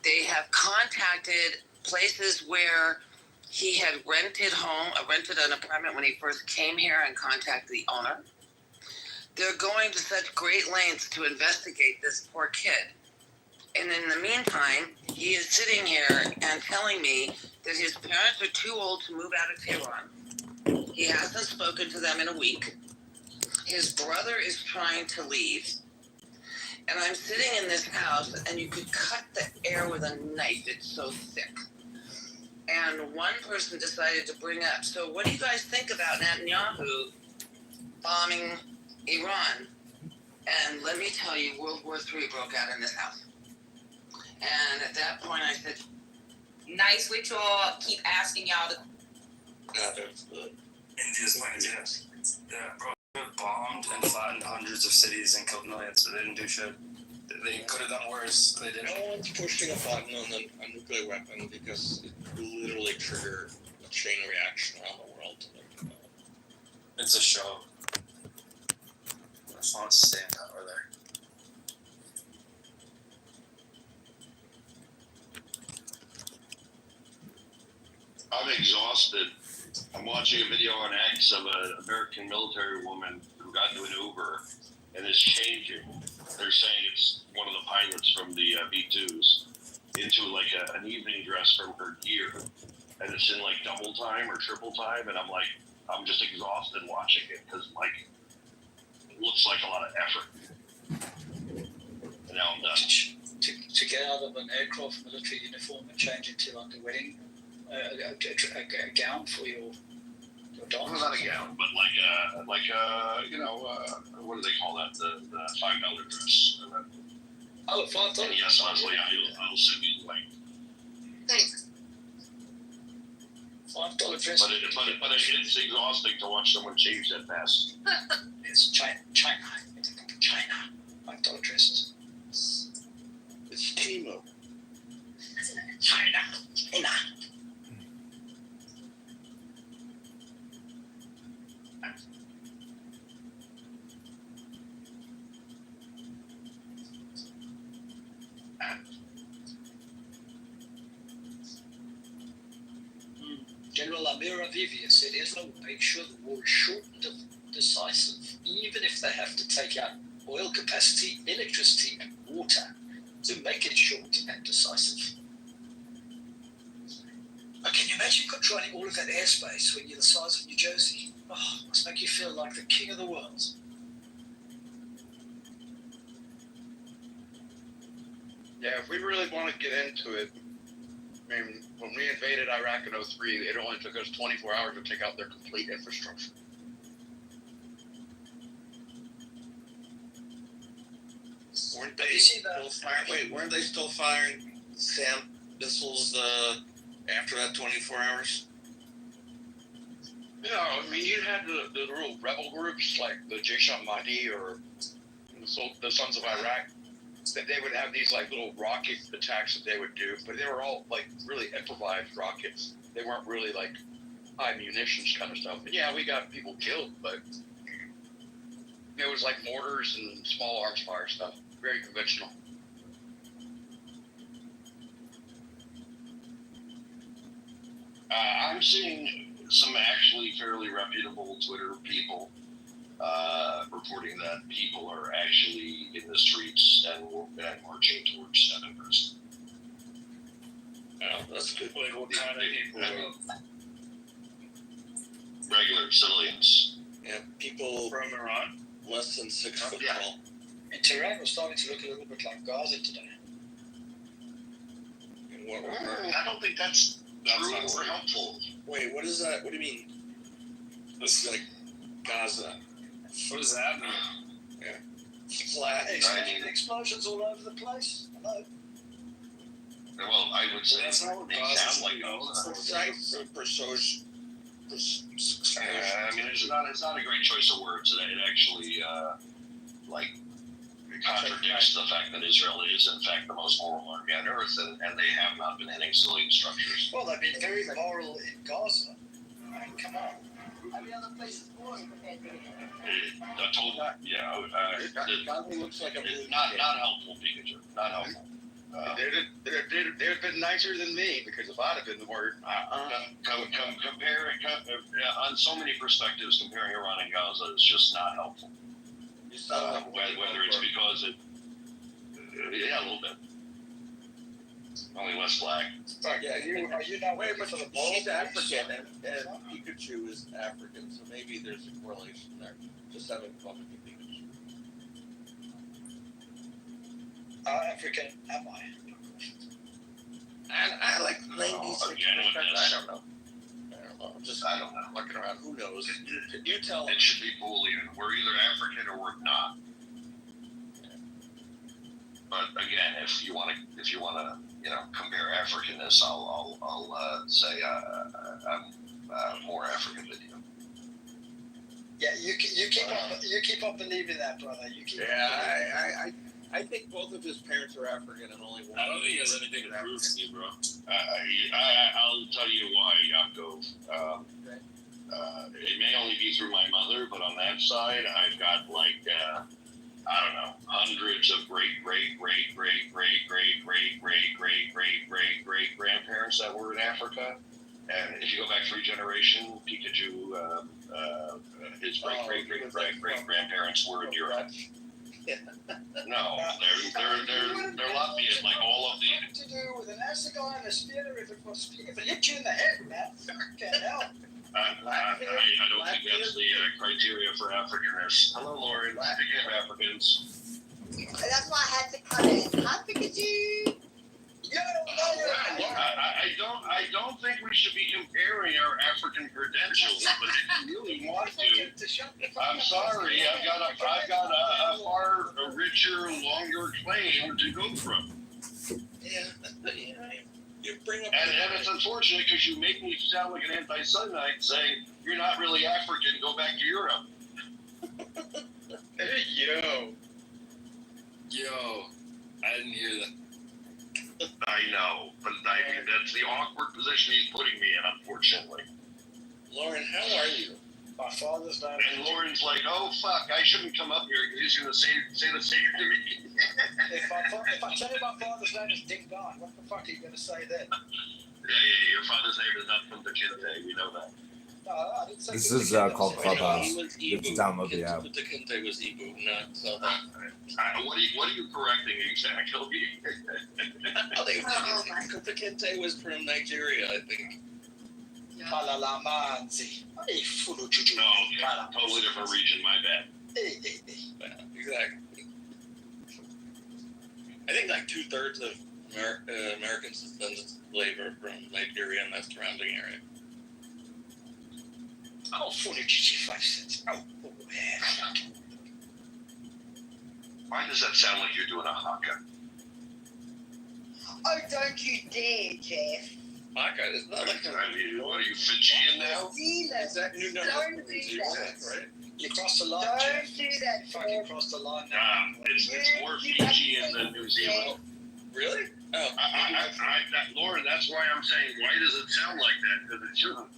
They have contacted places where he had rented an apartment when he first came here and contacted the owner. They're going to such great lengths to investigate this poor kid. And in the meantime, he is sitting here and telling me that his parents are too old to move out of Tehran. He hasn't spoken to them in a week. His brother is trying to leave. And I'm sitting in this house, and you could cut the air with a knife. It's so thick. And one person decided to bring up, so what do you guys think about Netanyahu bombing Iran? And let me tell you, World War III broke out in this house. And at that point, I said, nice with y'all, keep asking y'all the... India's my yes. Yeah, bro. Bombed and flattened hundreds of cities and killed millions, so they didn't do shit. They could have done worse. They didn't. No one's pushing a button on a nuclear weapon because it will literally trigger a chain reaction around the world. It's a show. The fonts stand out over there. I'm exhausted. I'm watching a video on X of an American military woman who got into an Uber and is changing. They're saying it's one of the pilots from the B-2s into like an evening dress from her gear. And it's in like double time or triple time. And I'm just exhausted watching it because like, it looks like a lot of effort. And now I'm done. To get out of an aircraft military uniform and change into underwear, a gown for your dog. Well, not a gown, but what do they call that? The $5 dress. Oh, $5. Yes, Leslie, I'll send you the link. Thanks. $5 dress. But it's exhausting to watch someone change that fast. It's China. $5 dresses. It's Timo. China. General Amir Avivi said Israel will make sure the war is short and decisive, even if they have to take out oil capacity, electricity, and water to make it short and decisive. But can you imagine controlling all of that airspace when you're the size of New Jersey? Oh, it must make you feel like the king of the world. Yeah, if we really want to get into it, I mean, when we invaded Iraq in 2003, it only took us 24 hours to take out their complete infrastructure. Weren't they still firing? Weren't they still firing SAM missiles after that 24 hours? You know, I mean, you had the little rebel groups like the Jaish al-Mahdi or the Sons of Iraq, that they would have these like little rocket attacks that they would do, but they were all like really improvised rockets. They weren't really like high munitions kind of stuff. And yeah, we got people killed, but it was like mortars and small arms fire stuff. Very conventional. I'm seeing some actually fairly reputable Twitter people reporting that people are actually in the streets and marching towards Edinburgh. That's good. Like what kind of people? Regular civilians. Yeah, people From Iran? less than 6 foot Yeah. tall. And Tehran was starting to look a little bit like Gaza today. And what, I don't think that's true or helpful. wait, what is that? What do you mean? This is Like Gaza? what does that mean? Flat. Explosions all over the place. Hello. Well, I would say That's not what they Gaza's sound like doing. those. I mean, it's not a great choice of words. It actually contradicts the fact that Israel is in fact the most moral army on earth, and they have not been hitting civilian structures. Well, they've been very moral in Gaza. I mean, come on. Every other place is boring compared to Gaza looks like a blue not helpful, Pikachu. Not helpful. They nicer than me, because if I'd have been the word, On so many perspectives, comparing Iran and Gaza is just not helpful. Whether it's because it, yeah, a little bit. Only less black. Yeah, are you not Wait, but for the she's African and Pikachu is African, so maybe there's a correlation there. Just having fun with Pikachu. African am I? And I like 96%. I don't know. I don't know. Looking around, who knows? You tell It should be Boolean. We're either African or we're not. But again, if you want to, compare Africanness, I'll say I'm more African than you. Yeah, you keep on believing that, brother. You keep. Yeah, I think both of his parents are African and only one. I don't think he has anything to prove to you, bro. I'll tell you why, Yaakov. It may only be through my mother, but on that side, I've got hundreds of great grandparents that were in Africa. And if you go back 3 generations, Pikachu, his great grandparents were in Europe. No, they're Latvian, like all of the. What to do with an assegai and a spear if it hit you in the head, man? Fucking hell. I don't think that's the criteria for Africanness. Hello, Lauren. Speaking of Africans. That's why I had to cut it. Hi, Pikachu. I don't think we should be comparing our African credentials, but if you really want to, I'm sorry. I've got a far richer, longer claim to go from. Yeah. You bring up and it's unfortunate because you make me sound like an anti-Semite saying you're not really African. Go back to Europe. Hey, Yo, I didn't hear that. I know, but that's the awkward position he's putting me in, unfortunately. Lauren, how are you? My father's name. And Lauren's like, oh fuck, I shouldn't come up here because he's gonna say the same to me. If I tell you my father's name is Ding Dong, what the fuck are you gonna say then? Yeah, your father's name is not from the Kinte, we know that. No, I didn't say. This is called Clubhouse. You have to download the app. The Kinte was Ibu, not South Africa. What are you correcting exactly? The Kinte was from Nigeria, I think. Palalamanzi. No, totally different region, my bad. Yeah, exactly. I think like 2/3 of American descendants of labor from Nigeria and that surrounding area. Oh, 5 cents. Oh, man. Why does that sound like you're doing a haka? Oh, don't you dare, Jeff. Haka is not like What are you, Fijian now? Is that new number? Don't do that. Right? You crossed the line, Don't Jeff. do that, You fucking crossed the line now. It's more Fijian than New Zealand. Really? Oh. Lauren, that's why I'm saying, why does it sound like that? Because it shouldn't.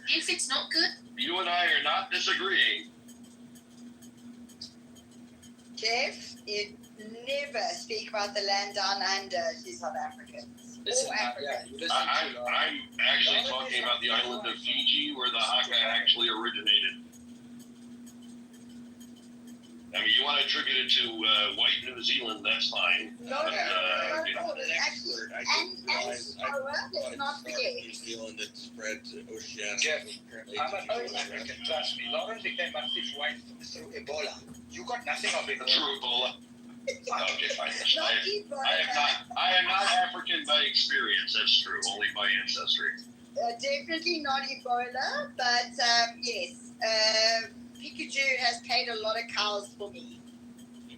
If it's not good, You and I are not disagreeing. Jeff, you never speak about the land down under to South Africans. Listen, Or Africans. you listen I'm actually talking about the island of Fiji where the haka actually originated. I mean, you want to attribute it to white New Zealand, that's fine. No, But, no, actually, and Samoa, let's not forget. New Zealand had spread to Oceania. Jeff, Currently I'm to an African, trust me. Lauren became a fish wife through Ebola. You got nothing of it. True Ebola. Okay, fine. Not Ebola. I am not African by experience, that's true, only by ancestry. Definitely not Ebola, but yes, Pikachu has paid a lot of cows for me.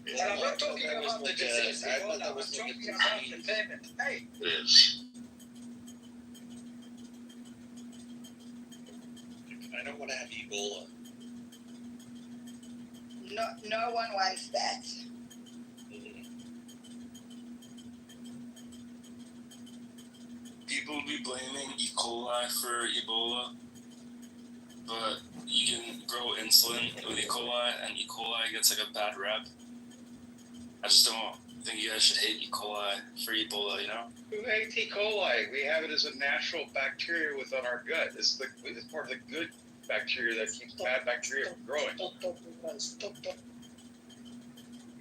And I'm not talking about the disease Ebola. I'm talking about the payment. Hey, It is. I don't want to have Ebola. No one wants that. People be blaming E. coli for Ebola, but you can grow insulin with E. coli, and E. coli gets like a bad rep. I just don't think you guys should hate E. coli for Ebola, you know? Who hates E. coli? We have it as a natural bacteria within our gut. It's part of the good bacteria that keeps bad bacteria from growing.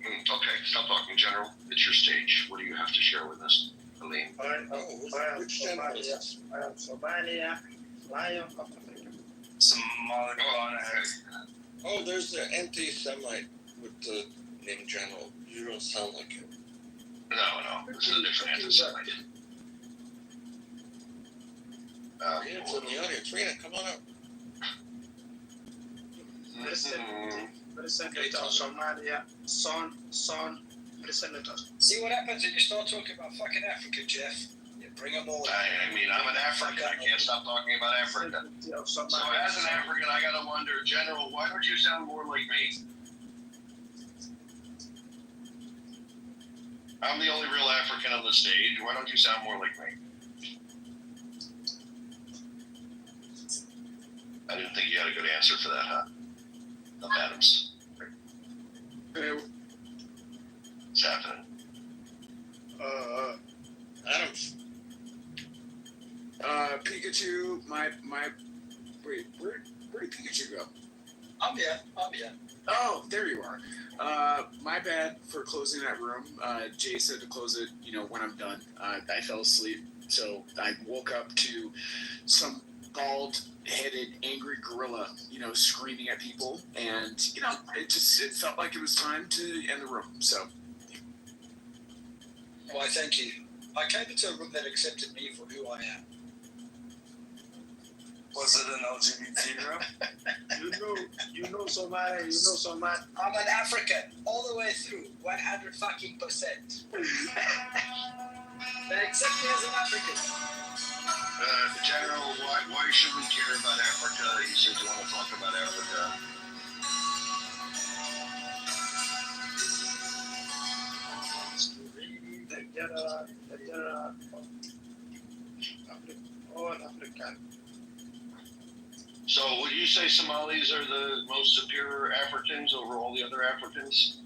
Okay, stop talking, General. It's your stage. What do you have to share with us, Aline? Which general is this? Somalia, Lion of Africa. Somali. Oh, there's the anti-Semite with the name General. You don't sound like him. No, this is a different anti-Semite. Rena's in the audience. Rena, come on up. Senator Somalia, son, the senator. See what happens when you start talking about fucking Africa, Jeff? You bring them all. I mean, I'm an African. I can't stop talking about Africa. So as an African, I gotta wonder, General, why don't you sound more like me? I'm the only real African on the stage. Why don't you sound more like me? I didn't think you had a good answer for that, huh? Up Adams. What's happening? Adams. Pikachu, wait, where did Pikachu go? I'm here. Oh, there you are. My bad for closing that room. Jay said to close it, when I'm done. I fell asleep, so I woke up to some bald-headed, angry gorilla, screaming at people, and, it felt like it was time to end the room, so. Why, thank you. I came into a room that accepted me for who I am. Was it an LGBT room? You know somebody. I'm an African, all the way through, 100%. They accept me as an African. General, why should we care about Africa? You seem to want to talk about Africa. So would you say Somalis are the most superior Africans over all the other Africans?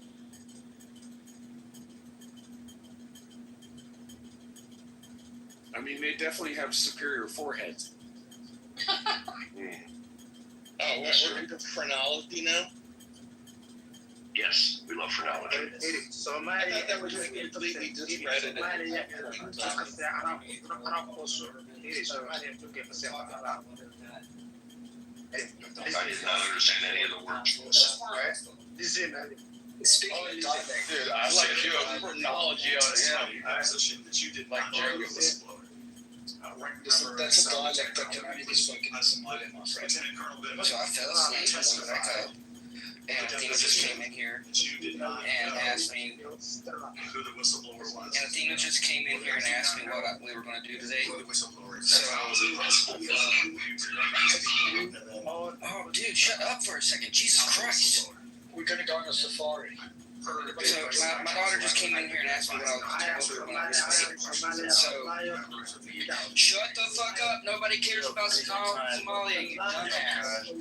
I mean, they definitely have superior foreheads. Oh, we're into phrenology now? Yes, we love phrenology. I thought that was just completely discredited. I did not understand any of the words. Speaking of dialect, Dude, I like you a phrenology on him. That you did like Jerry whistleblower. that's a dialect that can only be spoken in Somalia, my friend. So I fell asleep and woke back up, and Athena just came in here and asked me Who the whistleblower was. And Athena just came in here and asked me what we were going to do today. Oh, dude, shut up for a second. Jesus Christ. We're going to go on a safari. So my daughter just came in here and asked me what we were going to do. So, shut the fuck up. Nobody cares about Somalia, you dumbass.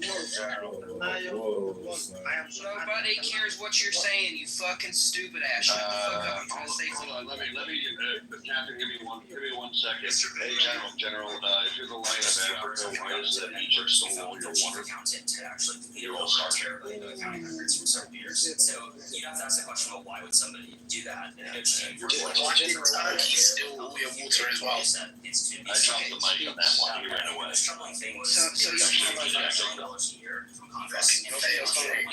Nobody cares what you're saying, you fucking stupid ass. Shut the fuck up. I'm trying to say something. Let me, Captain, give me one second. Hey, General, if you're the line of Africa, why is that Egypt stole all your water? You're all sergeant. So you have to ask the question, well, why would somebody do that? Why did Turkey steal all your water as well? I dropped the mic on that one. He ran away. The troubling thing was So $5 a year from Congress.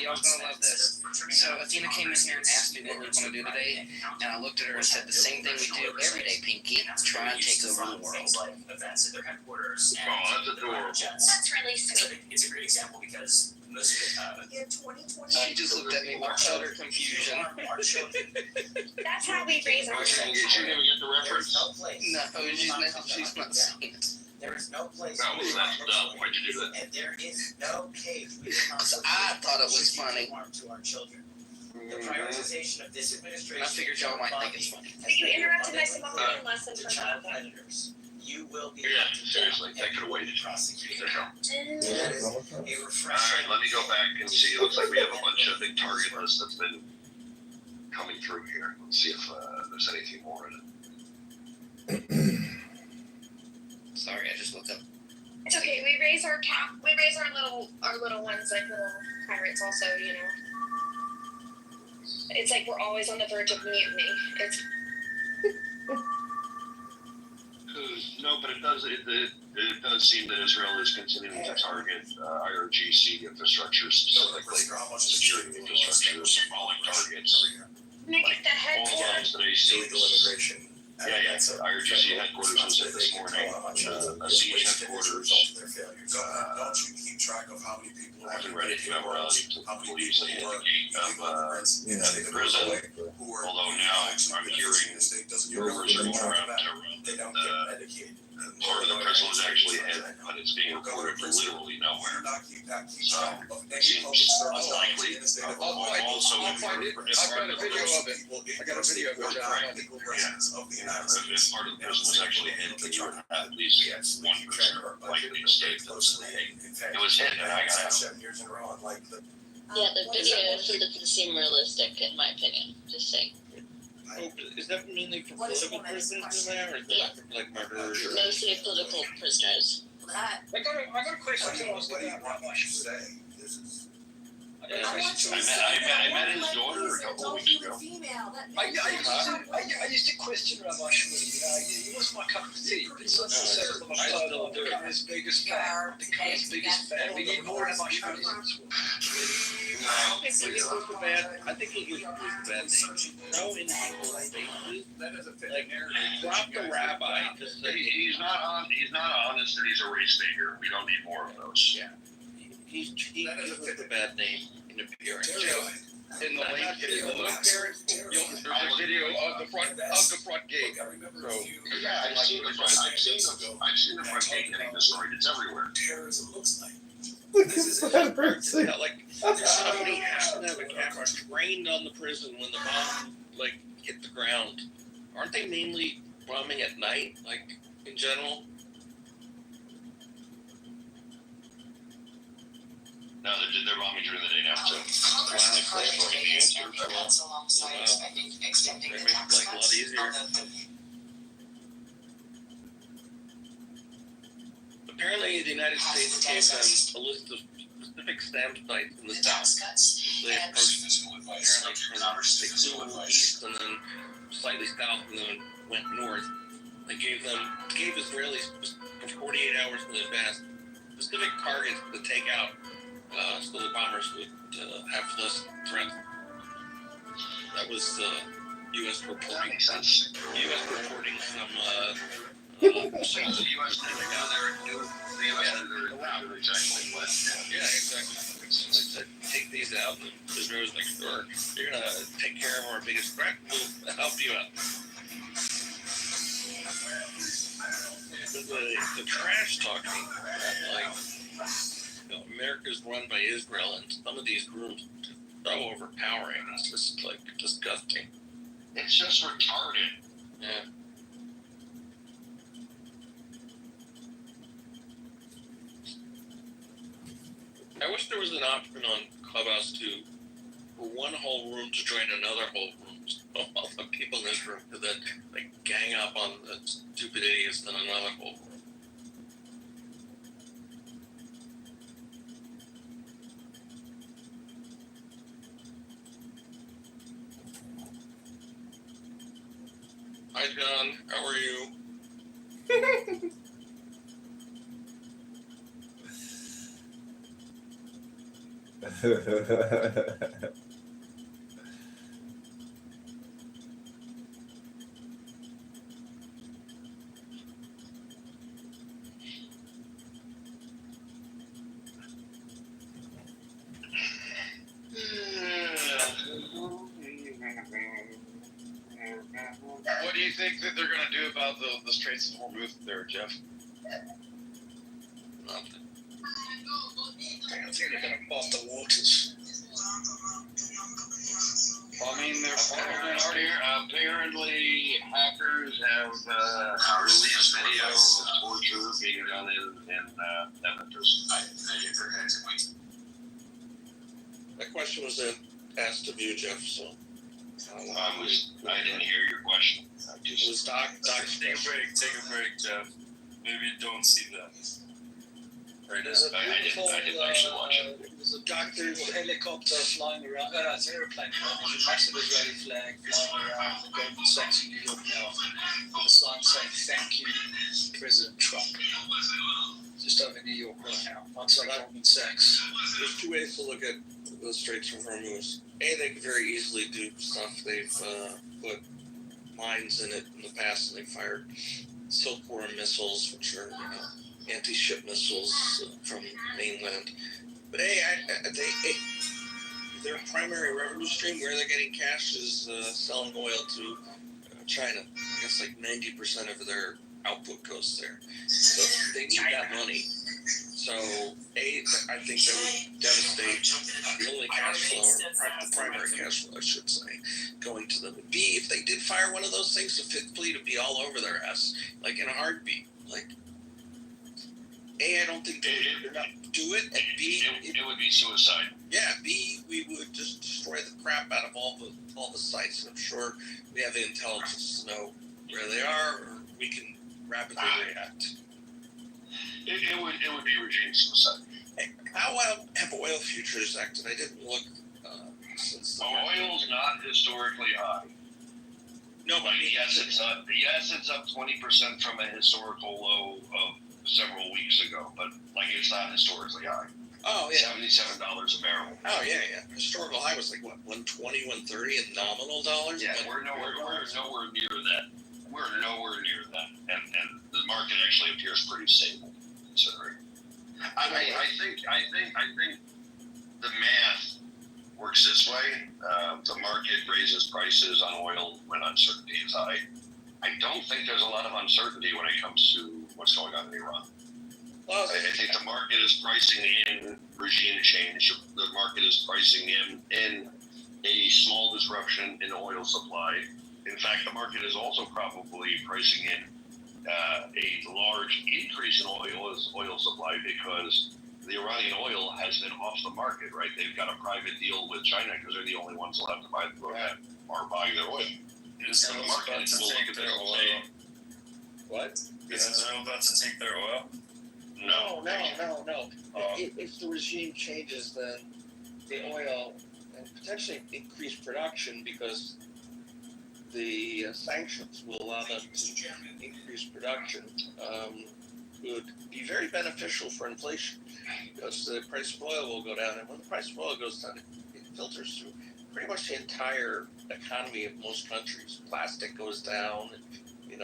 Y'all's gonna love this. So Athena came in here and asked me what we were going to do today, and I looked at her and said the same thing we do every day, Pinky. Try and take over the world. Things like events at their headquarters. Oh, that's adorable. That's really sweet. It's a great example because most of it, She just looked at me with utter confusion. That's how we raise our She didn't even get the reference. No, she's not seeing it. There is no place. No, that's dumb. Why'd you do that? And there is no case we will not I thought it was funny. harm to our children. The prioritization of this administration. I figured y'all might think it's funny. You interrupted my Somalian lesson for child predators. You will be. Yeah, seriously, that could have waited. Prosecuted. There you go. That is a All right, let me go back and see. It looks like we have a bunch of big target list that's been coming through here. Let's see if there's anything more in it. Sorry, I just woke up. It's okay. We raise our little ones like little pirates. Also, you know, it's like we're always on the verge of mutiny. It's No, but it does seem that Israel is continuing to target IRGC infrastructure, specifically security infrastructure, symbolic targets. make it the All headquarters. of today's Illegal immigration. Yeah. IRGC headquarters was hit this morning. A siege headquarters. Don't you keep track of how many people I haven't read it yet. To police at the gate of the prison. Although now I'm hearing rumors are going around that part of the prison was actually hit, but it's being reported to literally nowhere. So it seems unlikely. Also, I'll find it. I've got a video of it. I got a video of it. If part of the prison was actually hit, then you would have at least one prisoner likely escaped. It was hit, and I got out. Yeah, the video doesn't seem realistic in my opinion. Just saying. Oh, is that mainly for political prisoners in there, or is that for like murderers? Mostly political prisoners. I got a question to ask about Rabbi Shmuley. I met his daughter a couple of weeks ago. I used to question Rabbi Shmuley. You know, he was my cup of tea. But such a second of a title, become his biggest fan. We need more Rabbi Shmuley in this world. I think he was the bad name. No individual faces. Like, drop the rabbi. He's not honest, and he's a race baiter. We don't need more of those. Yeah. He was a bad name in appearance. In the link, there's a video of the front gate. So, Yeah, I've seen the front gate getting destroyed. It's everywhere. Terrorism looks like. Look at that person. Yeah, like somebody has to have a camera trained on the prison when the bomb hit the ground. Aren't they mainly bombing at night, like in general? No, they're bombing during the day now too. They make it a lot easier. Apparently, the United States gave them a list of specific STEM sites in the south. They approached apparently from east and then slightly south and then went north. They gave Israelis for 48 hours in advance specific targets to take out, so the bombers would have less threat. That was U.S. reporting. U.S. reporting from. The U.S. Navy down there knew the U.S. Navy exactly what. Yeah, exactly. They said, take these out. And Israel was like, sure, you're going to take care of our biggest threat. We'll help you out. The trash talking, America's run by Israel, and some of these groups are so overpowering. It's just disgusting. It's just retarded. Yeah. I wish there was an option on Clubhouse for one whole room to join another whole room. So all the people in this room could then gang up on the stupid idiots in another whole room. Hi John, how are you? what do you think that they're going to do about the Straits of Hormuz there, Jeff? Nothing. I think they're going to block the waters. I mean, apparently hackers have released video of torture being done in Memphis. That question was asked of you, Jeff, so. I didn't hear your question. It was Doc. Take a break, Jeff. Maybe don't see that. Right now. There's a beautiful, I didn't actually watch it. there's a beautiful helicopter flying around. It's an airplane. There's a massive Israeli flag flying around the Goldman Sachs in New York now, with a sign saying "Thank you, President Trump." Just over New York right now, outside Goldman Sachs. There's two ways to look at the Straits of Hormuz. A, they could very easily do stuff. They've put mines in it in the past, and they fired Silkworm missiles, which are anti-ship missiles from mainland. But their primary revenue stream, where they're getting cash, is selling oil to China. I guess like 90% of their output goes there. So they need that money. So A, I think that would devastate the only cash flow, or the primary cash flow, I should say, going to them. B, if they did fire one of those things, the Fifth Fleet would be all over their ass, like in a heartbeat. Like, A, I don't think they would not do it, and B, it would be suicide. Yeah, B, we would just destroy the crap out of all the sites, and I'm sure we have the intelligence to know where they are, or we can rapidly react. It would be regime suicide. Hey, how have oil futures acted? I didn't look since. Oil's not historically high. No, but yes, it's up 20% from a historical low of several weeks ago, but it's not historically high. Oh yeah, $77 a barrel. Oh yeah. Historical high was like what, 120, 130 in nominal dollars. Yeah, we're nowhere near that. We're nowhere near that, and the market actually appears pretty stable, considering. I think the math works this way. The market raises prices on oil when uncertainty is high. I don't think there's a lot of uncertainty when it comes to what's going on in Iran. Well, I think the market is pricing in regime change. The market is pricing in a small disruption in oil supply. In fact, the market is also probably pricing in a large increase in oil supply because the Iranian oil has been off the market, right? They've got a private deal with China because they're the only ones who'll have to buy are buying their oil. Is Israel about to take their oil? What? Is Israel about to take their oil? No. If the regime changes, then the oil and potentially increase production because the sanctions will allow them to increase production, would be very beneficial for inflation because the price of oil will go down. And when the price of oil goes down, it filters through pretty much the entire economy of most countries. Plastic goes down, and,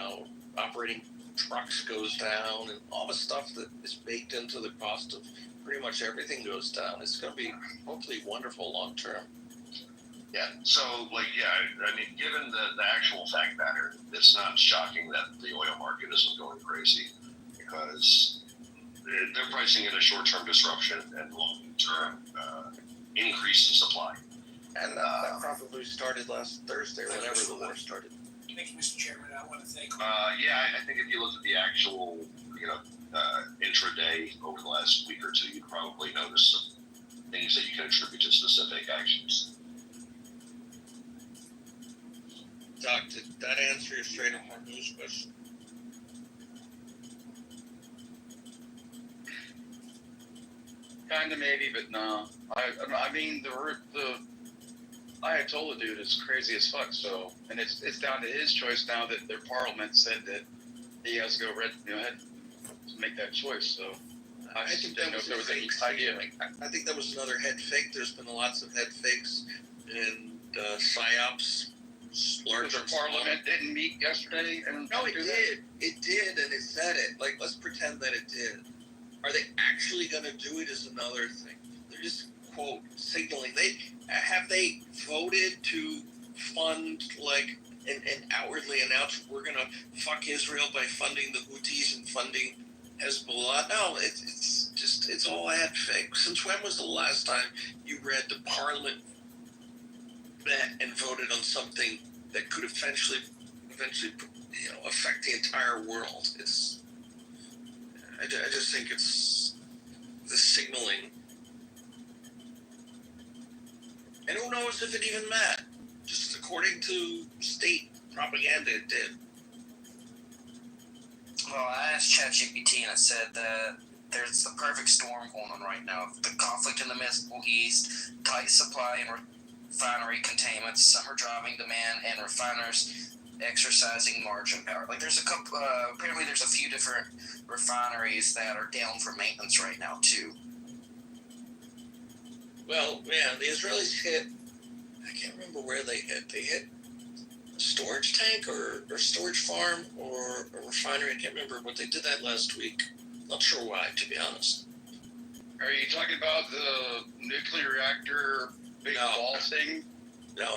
operating trucks goes down, and all the stuff that is baked into the cost of pretty much everything goes down. It's going to be hopefully wonderful long term. Yeah. So, given the actual fact matter, it's not shocking that the oil market isn't going crazy because they're pricing in a short-term disruption and long-term increase in supply. And that probably started last Thursday or whenever the war started. Thank you, Mr. Chairman. I want to thank. I think if you look at the actual, intraday over the last week or two, you'd probably notice some things that you can attribute to specific actions. Doc, did that answer your Strait of Hormuz question? Kinda maybe, but no. I mean the Ayatollah dude is crazy as fuck. So, and it's down to his choice now that their parliament said that he has to go ahead to make that choice. So, I think that was a fake idea. I think that was another head fake. There's been lots of head fakes and psyops. The parliament didn't meet yesterday, and no, it did. It did, and it said it. Let's pretend that it did. Are they actually going to do it? Is another thing. They're just quote signaling. Have they voted to fund and outwardly announce we're going to fuck Israel by funding the Houthis and funding Hezbollah? No, it's all ad fake. Since when was the last time you read the parliament met and voted on something that could eventually affect the entire world? I just think it's the signaling, and who knows if it even met. Just the according to state propaganda, it did. Well, I asked ChatGPT and it said that there's the perfect storm going on right now. The conflict in the Middle East, tight supply and refinery containment, summer driving demand, and refiners exercising margin power. Like there's a couple, apparently there's a few different refineries that are down for maintenance right now too. Well, yeah, the Israelis hit, I can't remember where they hit. They hit a storage tank or storage farm or a refinery. I can't remember, but they did that last week. Not sure why, to be honest. Are you talking about the nuclear reactor big ball thing? No.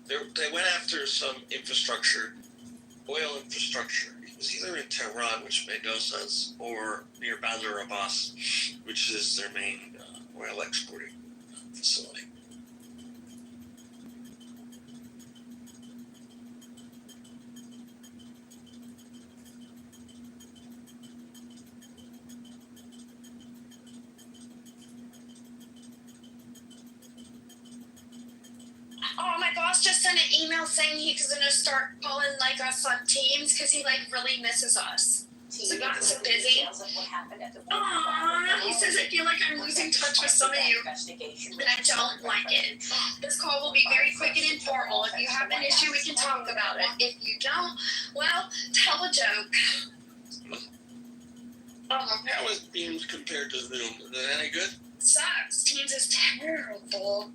They went after some infrastructure, oil infrastructure. It was either in Tehran, which made no sense, or near Bandar Abbas, which is their main oil exporting facility. Oh, my boss just sent an email saying he's gonna start calling like us on Teams because he like really misses us. So got so busy. Aww, he says I feel like I'm losing touch with some of you, and I don't like it. This call will be very quick and informal. If you have an issue, we can talk about it. If you don't, well, tell a joke. How is Teams compared to Zoom? Is it any good? Sucks. Teams is terrible.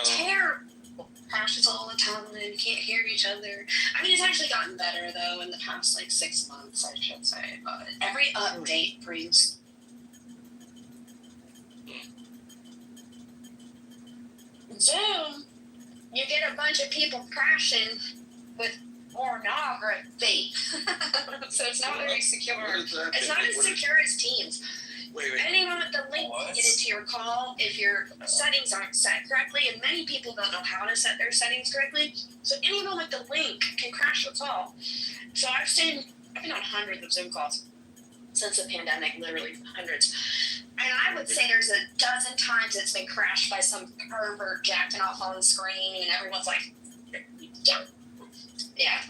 Terrible. Crashes all the time and you can't hear each other. I mean, it's actually gotten better though in the past like 6 months, I should say. But every update brings. Zoom, you get a bunch of people crashing with pornography. So it's not very secure. It's not as secure as Teams. Wait. Anyone with the link can get into your call if your settings aren't set correctly, and many people don't know how to set their settings correctly. So anyone with the link can crash your call. So I've been on hundreds of Zoom calls since the pandemic, literally hundreds. And I would say there's a dozen times it's been crashed by some pervert jacking off on the screen, and everyone's like, yeah.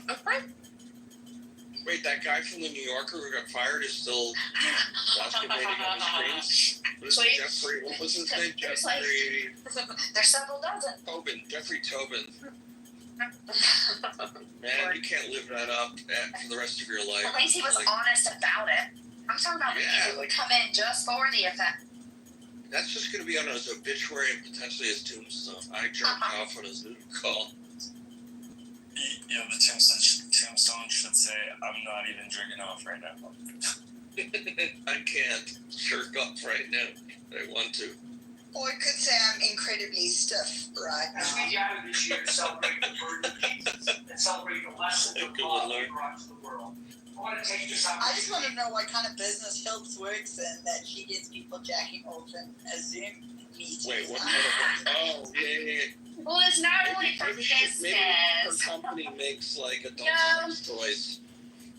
Wait, that guy from the New Yorker who got fired is still masturbating on the screens? What was his name? Jeffrey... There's several dozen. Jeffrey Tobin. Man, you can't live that up for the rest of your life. At least he was honest about it. I'm talking about the people who would come in just for the effect. That's just going to be on his obituary and potentially his tombstone. I jerked off on a Zoom call. Yeah, the tombstone should say, "I'm not even jerking off right now." I can't jerk off right now. I want to. Or it could say I'm incredibly stiff right now. As we gather this year to celebrate the birth of Jesus and celebrate the lessons of love he brought to the world, I want to take this opportunity. I just want to know what kind of business Phelps works in that she gets people jacking off in a Zoom meeting. Wait, what kind of... Oh, yeah. Well, it's not only for business. Maybe her company makes like adult sex toys.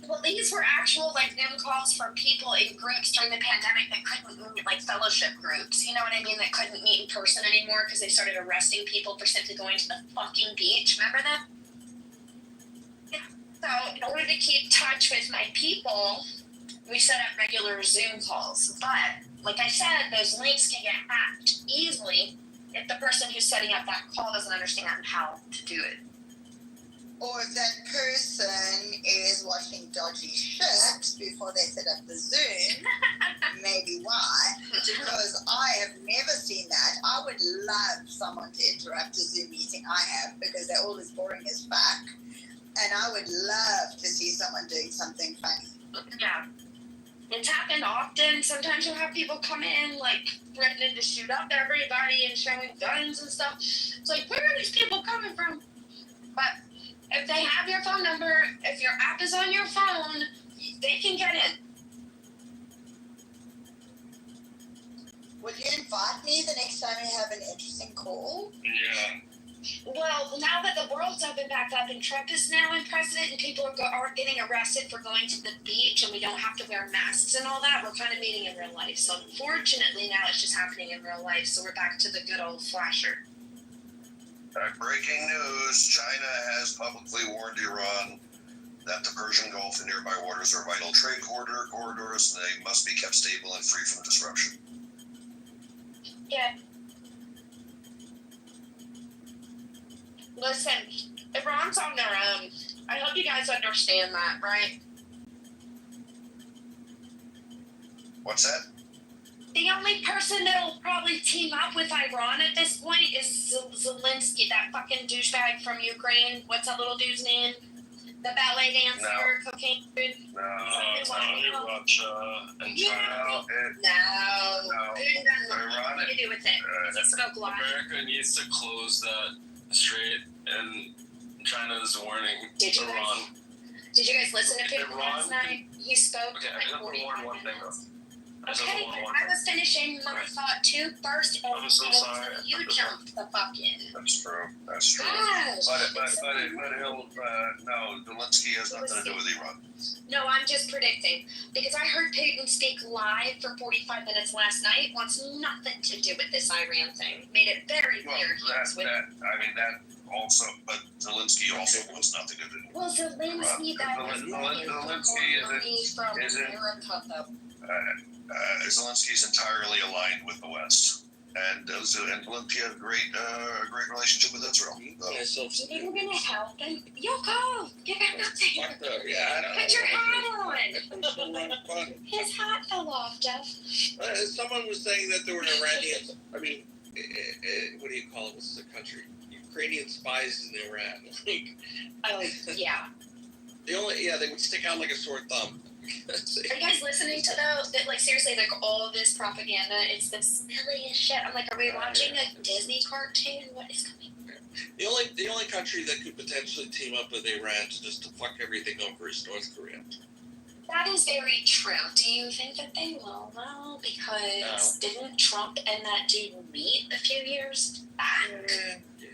Well, these were actual like Zoom calls for people in groups during the pandemic that couldn't meet, like fellowship groups. You know what I mean? That couldn't meet in person anymore because they started arresting people for simply going to the fucking beach. Remember that? Yeah. So in order to keep touch with my people, we set up regular Zoom calls. But like I said, those links can get hacked easily if the person who's setting up that call doesn't understand how to do it. Or if that person is watching dodgy shit before they set up the Zoom, maybe why? Because I have never seen that. I would love someone to interrupt a Zoom meeting I have because they're all as boring as fuck. And I would love to see someone doing something funny. Yeah. It's happened often. Sometimes you'll have people come in, like, threatening to shoot up everybody and showing guns and stuff. It's like, where are these people coming from? But if they have your phone number, if your app is on your phone, they can get in. Would you invite me the next time you have an interesting call? Yeah. Well, now that the world's opened back up and Trump is now in president and people are getting arrested for going to the beach and we don't have to wear masks and all that, we're kind of meeting in real life. So unfortunately now it's just happening in real life. So we're back to the good old flasher. Breaking news, China has publicly warned Iran that the Persian Gulf and nearby waters are vital trade corridors, and they must be kept stable and free from disruption. Yeah. Listen, Iran's on their own. I hope you guys understand that, right? What's that? The only person that'll probably team up with Iran at this point is Zelensky, that fucking douchebag from Ukraine. What's that little dude's name? The ballet dancer, cocaine dude. No, it's not only Russia and China. No. Putin doesn't have Iran, nothing to do with it. It's about America needs to close that strait, and China is warning Iran. Did you guys listen to Putin Iran last night? He spoke Okay, I like just have to warn 45 one thing minutes. though. Okay, but I was finishing my thought too first, and I'm so sorry. you jumped the fuck in. That's true. That's true. Gosh. But no, Zelensky has nothing to do with Iran. No, I'm just predicting because I heard Putin speak live for 45 minutes last night. Wants nothing to do with this Iran thing. Made it very clear he was with. That also, but Zelensky also wants nothing to do. Well, Zelensky, that was money from is it- America, though. Zelensky's entirely aligned with the West, and Zelensky had a great relationship with Israel. So. You're gonna help him. You'll go. You got nothing. Yeah, I don't Put your know. hat on. His hat fell off, Jeff. Someone was saying that there were Iranians. I mean, what do you call it? What's the country? Ukrainian spies in Iran. Oh, yeah. They would stick out like a sore thumb. Are you guys listening to that? Like seriously, like all of this propaganda, it's the silliest shit. I'm like, are we watching a Disney cartoon? What is coming? The only country that could potentially team up with Iran to fuck everything over is North Korea. That is very true. Do you think that they will though? Because didn't Trump and that dude meet a few years back? Yeah.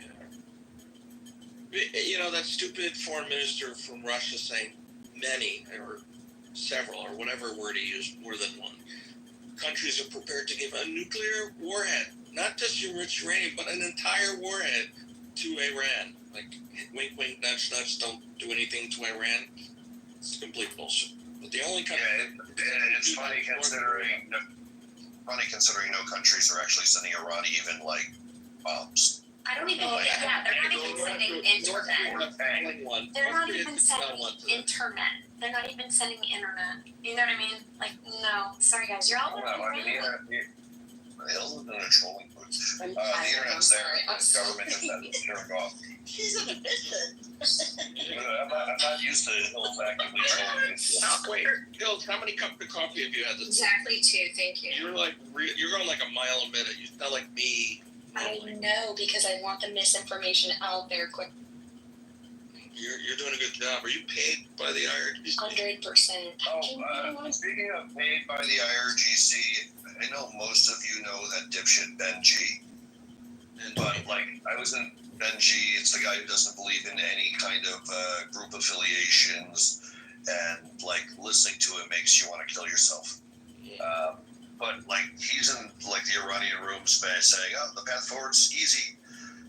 You know, that stupid foreign minister from Russia saying many or several or whatever word he used, more than one, countries are prepared to give a nuclear warhead, not just enriched uranium, but an entire warhead to Iran. Like, wink, wink, nudge, nudge, don't do anything to Iran. It's complete bullshit. But the only country it's funny considering no countries are actually sending Iran even like bombs. I don't even. Yeah, they're not even sending internet. They're not even sending internet. They're not even sending internet. You know what I mean? Like, no. Sorry, guys. You're all. The hell's in a trolling booth? The internet's there. The government just had to turn it off. She's an efficient. I'm not used to Hills actively trolling. Wait, Hills, how many cups of coffee have you had this? Exactly 2. Thank you. You're going like a mile a minute. You sound like me. I know because I want the misinformation out there quick. You're doing a good job. Are you paid by the IRGC? 100%. Speaking of paid by the IRGC, I know most of you know that dipshit Ben G. But I was in Ben G. It's the guy who doesn't believe in any kind of group affiliations, and listening to it makes you want to kill yourself. But he's in the Iranian rooms saying, "Oh, the path forward's easy.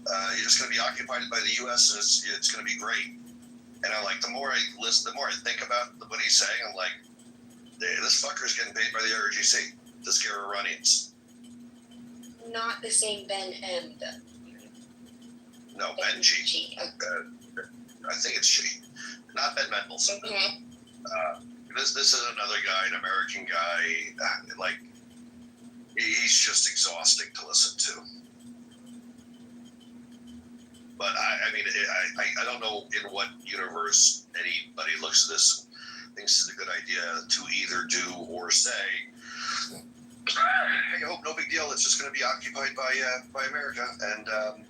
You're just going to be occupied by the U.S. and it's going to be great." And the more I listen, the more I think about what he's saying, I'm like, this fucker's getting paid by the IRGC to scare Iranians. Not the same Ben M. No, Ben G. I think it's G. Not Ben Mendelsohn. This is another guy, an American guy. He's just exhausting to listen to. But I don't know in what universe anybody looks at this and thinks it's a good idea to either do or say, "Hey, hope no big deal. It's just going to be occupied by America, and going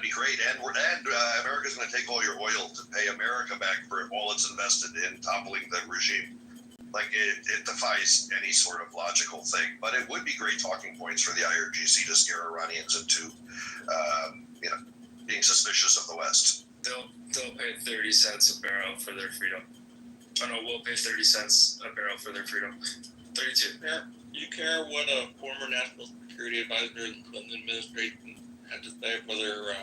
to be great. And America's going to take all your oil to pay America back for all it's invested in toppling the regime." It defies any sort of logical thing. But it would be great talking points for the IRGC to scare Iranians into, being suspicious of the West. They'll pay 30 cents a barrel for their freedom. Oh no, we'll pay 30 cents a barrel for their freedom. 32. Yeah. You care what a former national security advisor in the Clinton administration had to say whether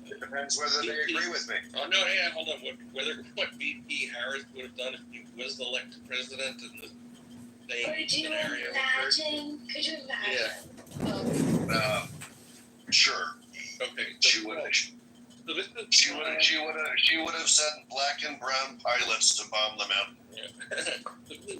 It depends whether they agree with me. Oh no, yeah, hold on. What VP Harris would have done if he was elected president in the same Could you scenario? imagine? Could you imagine? Yeah. Sure. Okay. She would have. So this is She would have sent black and brown pilots to bomb the mountain. Yeah.